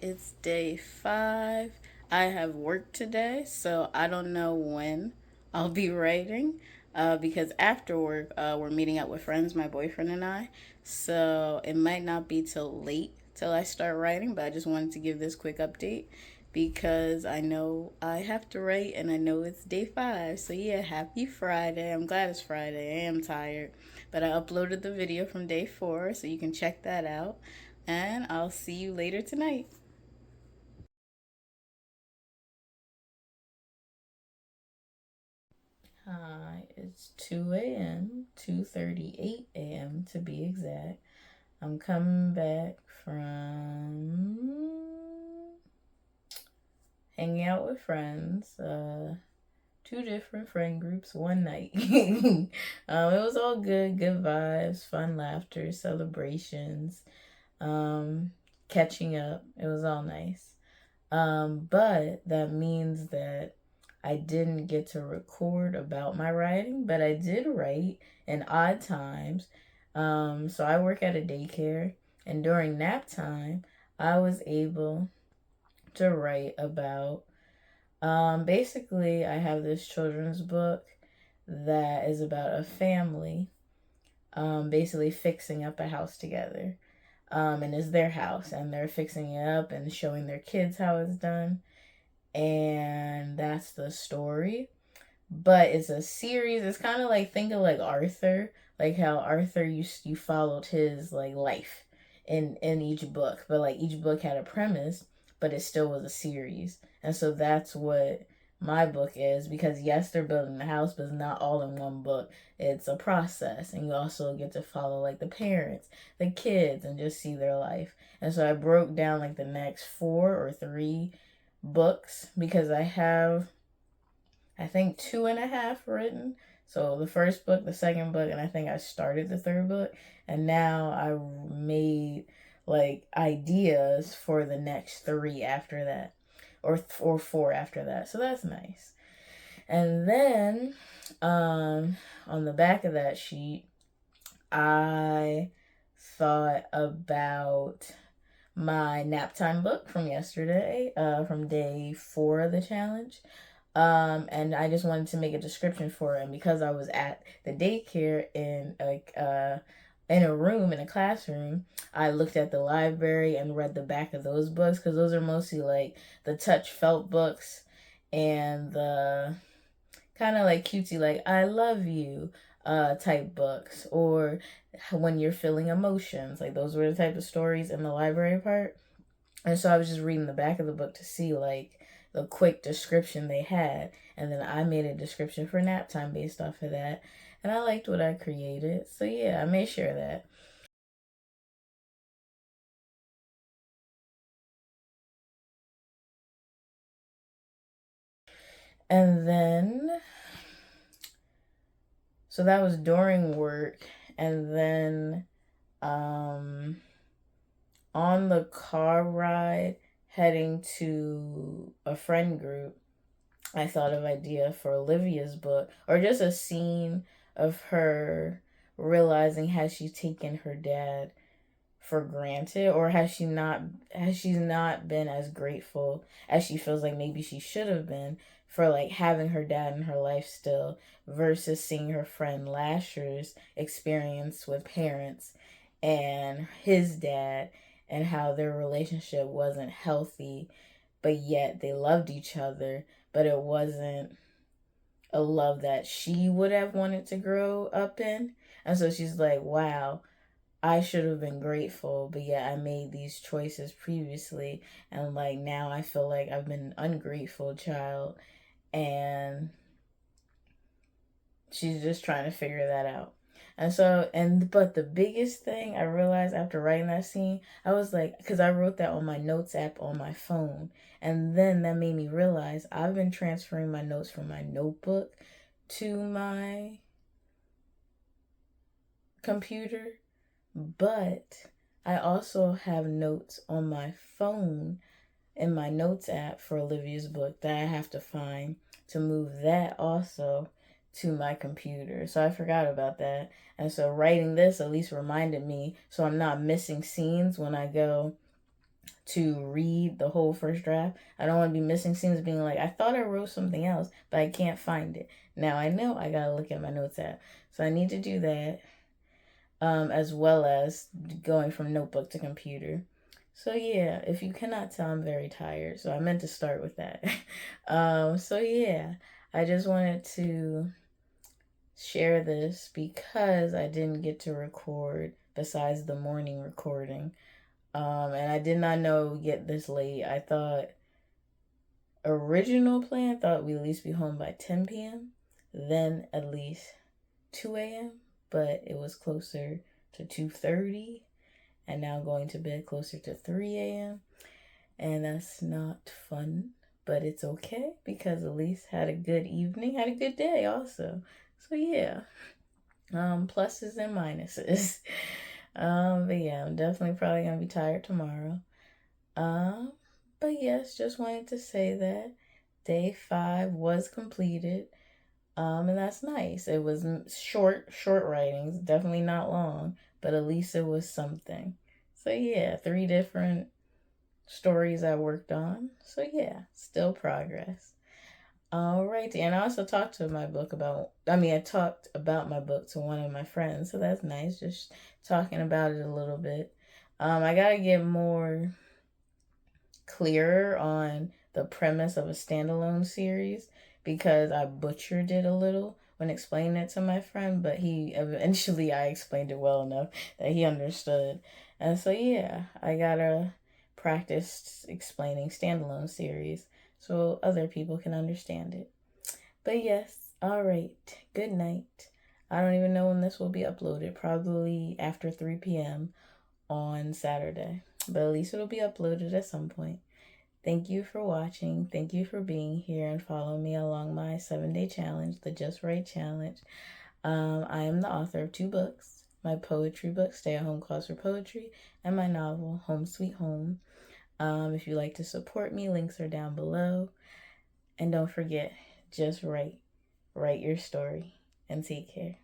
It's day 5. I have work today, so I don't know when I'll be writing because after work, we're meeting up with friends, my boyfriend and I. So it might not be till late till I start writing, but I just wanted to give this quick update because I know I have to write and I know it's day 5. So yeah, happy Friday. I'm glad it's Friday. I am tired, but I uploaded the video from day 4, so you can check that out. And I'll see you later tonight. Hi, it's 2 a.m., 2:38 a.m. to be exact. I'm coming back from hanging out with friends, two different friend groups one night. It was all good, good vibes, fun laughter, celebrations, um, catching up. It was all nice. But that means that I didn't get to record about my writing, but I did write in odd times. So I work at a daycare, and during nap time, I was able to write about. Basically, I have this children's book that is about a family, basically fixing up a house together. And it's their house, and they're fixing it up and showing their kids how it's done, and that's the story. But it's a series. It's kind of like, think of like Arthur, like how Arthur you followed his like life in each book, but like each book had a premise, but it still was a series. And so that's what my book is, because yes, they're building the house, but it's not all in one book. It's a process, and you also get to follow like the parents, the kids, and just see their life. And so I broke down like the next 4 or 3 books, because I have, I think, 2.5 written. So the first book, the second book, and I think I started the third book. And now I made like ideas for the next 3 after that, or 4 after that. So that's nice. And then on the back of that sheet, I thought about my nap time book from yesterday, from day 4 of the challenge. And I just wanted to make a description for it. And because I was at the daycare in a room, in a classroom, I looked at the library and read the back of those books, because those are mostly like the touch felt books and the kind of like cutesy, like I love you type books, or when you're feeling emotions, like those were the type of stories in the library part. And so I was just reading the back of the book to see like the quick description they had. And then I made a description for nap time based off of that. And I liked what I created. So yeah, I made sure of that. And then, so that was during work. And then um, on the car ride heading to a friend group, I thought of idea for Olivia's book, or just a scene of her realizing, has she taken her dad for granted, or has she not been as grateful as she feels like maybe she should have been, for like having her dad in her life still, versus seeing her friend Lasher's experience with parents and his dad, and how their relationship wasn't healthy, but yet they loved each other, but it wasn't a love that she would have wanted to grow up in. And so she's like, wow, I should have been grateful, but yet I made these choices previously, and like now I feel like I've been an ungrateful child, and she's just trying to figure that out. And so, but the biggest thing I realized after writing that scene, I was like, because I wrote that on my notes app on my phone, and then that made me realize I've been transferring my notes from my notebook to my computer, but I also have notes on my phone in my notes app for Olivia's book that I have to find to move that also to my computer. So I forgot about that. And so writing this at least reminded me, so I'm not missing scenes when I go to read the whole first draft. I don't want to be missing scenes, being like, I thought I wrote something else, but I can't find it. Now I know I gotta look at my notes app. So I need to do that, as well as going from notebook to computer. So yeah, if you cannot tell, I'm very tired. So I meant to start with that. So yeah, I just wanted to share this because I didn't get to record besides the morning recording. And I did not know get this late. I thought original plan thought we'd at least be home by 10 p.m. Then at least 2 a.m. But it was closer to 2:30, and now going to bed closer to 3 a.m. And that's not fun, but it's okay because at least had a good evening, had a good day also. So yeah, pluses and minuses. But yeah, I'm definitely probably gonna be tired tomorrow. Um, but yes, just wanted to say that day 5 was completed. And that's nice. It was short writings, definitely not long, but at least it was something. So yeah, 3 different stories I worked on. So yeah, still progress. All right, and I also talked to my book about. I talked about my book to one of my friends, so that's nice. Just talking about it a little bit. I gotta get more clearer on the premise of a standalone series because I butchered it a little when explaining it to my friend, but I explained it well enough that he understood. And so yeah, I gotta practice explaining standalone series so other people can understand it. But yes, all right. Good night. I don't even know when this will be uploaded. Probably after 3 p.m. on Saturday. But at least it'll be uploaded at some point. Thank you for watching. Thank you for being here and following me along my 7-day challenge, the Just Right Challenge. I am the author of 2 books, my poetry book, Stay at Home Clause for Poetry, and my novel, Home Sweet Home. If you'd like to support me, links are down below. And don't forget, just write. Write your story. And take care.